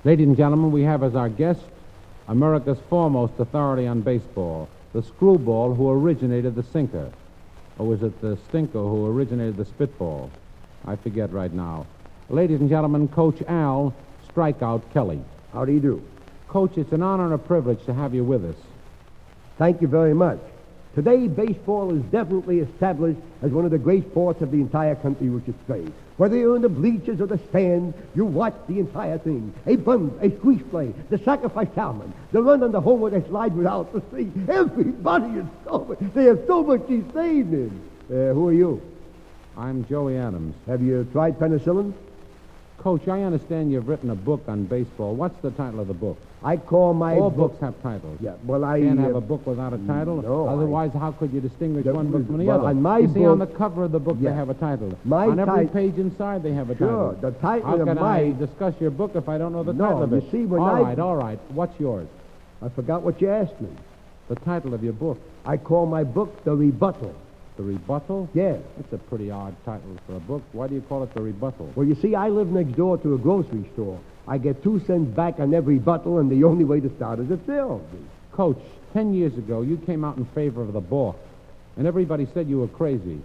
Ladies and gentlemen, we have as our guest America's foremost authority on baseball, the screwball who originated the sinker. Or was it the stinker who originated the spitball? I forget right now. Ladies and gentlemen, Coach Al Strikeout Kelly. How do you do? Coach, it's an honor and a privilege to have you with us. Thank you very much. Today, baseball is definitely established as one of the great sports of the entire country, which is great. Whether you're in the bleachers or the stands, you watch the entire thing. A bunt, a squeeze play, the sacrifice salmon, the run on the homer that slides without the street. Everybody is so much. They have so much to say in. Who are you? I'm Joey Adams. Have you tried penicillin? Coach, I understand you've written a book on baseball. What's the title of the book? I call my All books have titles. Yeah, well, I can't have a book without a title. No, otherwise, how could you distinguish one book from the other? On my you see, book, on the cover of the book, they have a title. On every page inside, they have a title. Sure, the title how of can my... I discuss your book if I don't know the title of it? You see, when all right. What's yours? I forgot what you asked me. The title of your book. I call my book The Rebuttal. The Rebuttal? Yeah. It's a pretty odd title for a book. Why do you call it The Rebuttal? Well, you see, I live next door to a grocery store. I get 2 cents back on every bottle, and the only way to start is to fill. Coach, 10 years ago, you came out in favor of the balk, and everybody said you were crazy.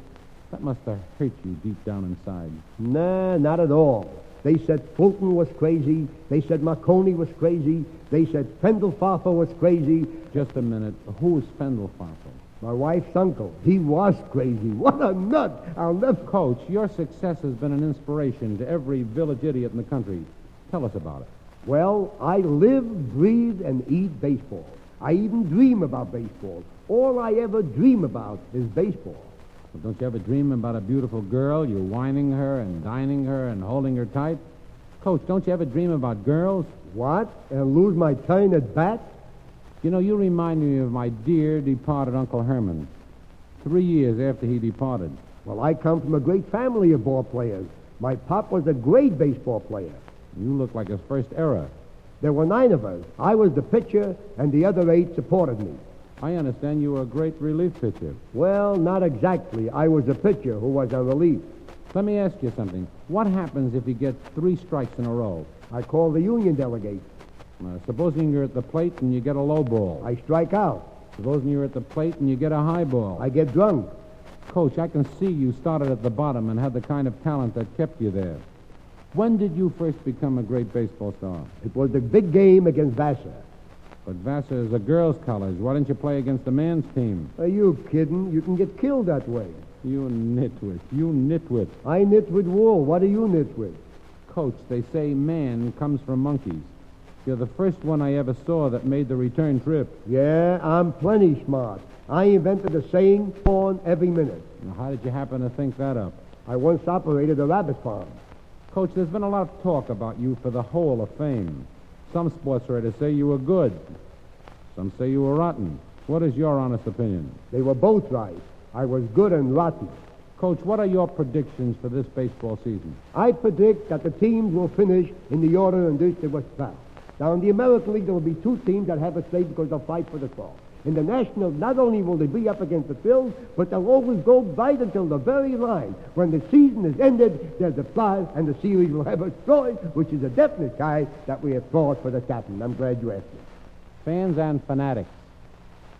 That must have hurt you deep down inside. Nah, not at all. They said Fulton was crazy. They said Marconi was crazy. They said Fendelfarfer was crazy. Just a minute. Who's Fendelfarfer? My wife's uncle. He was crazy. What a nut. I'll never... Coach, your success has been an inspiration to every village idiot in the country. Tell us about it. Well, I live, breathe, and eat baseball. I even dream about baseball. All I ever dream about is baseball. Well, don't you ever dream about a beautiful girl? You're whining her and dining her and holding her tight? Coach, don't you ever dream about girls? What? And lose my turn at bat? You know, you remind me of my dear departed Uncle Herman. 3 years after he departed. Well, I come from a great family of ball players. My pop was a great baseball player. You look like his first era. There were 9 of us. I was the pitcher, and the other 8 supported me. I understand you were a great relief pitcher. Well, not exactly. I was the pitcher who was on relief. Let me ask you something. What happens if you get 3 strikes in a row? I call the union delegate. Supposing you're at the plate and you get a low ball. I strike out. Supposing you're at the plate and you get a high ball. I get drunk. Coach, I can see you started at the bottom and had the kind of talent that kept you there. When did you first become a great baseball star? It was the big game against Vassar. But Vassar is a girls' college. Why didn't you play against a man's team? Are you kidding? You can get killed that way. You nitwit. You nitwit. I knit with wool. What do you knit with? Coach, they say man comes from monkeys. You're the first one I ever saw that made the return trip. Yeah, I'm plenty smart. I invented the saying, "Born every minute." Now, how did you happen to think that up? I once operated a rabbit farm. Coach, there's been a lot of talk about you for the Hall of Fame. Some sports writers say you were good. Some say you were rotten. What is your honest opinion? They were both right. I was good and rotten. Coach, what are your predictions for this baseball season? I predict that the teams will finish in the order in which they were started. Now, in the American League, there will be 2 teams that have a stake because they'll fight for the throne. In the National, not only will they be up against the Phils, but they'll always go right until the very line. When the season is ended, there's a prize, and the series will have a choice, which is a definite guy that we have fought for the captain. I'm glad you asked me. Fans and fanatics,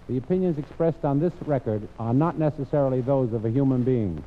the opinions expressed on this record are not necessarily those of a human being.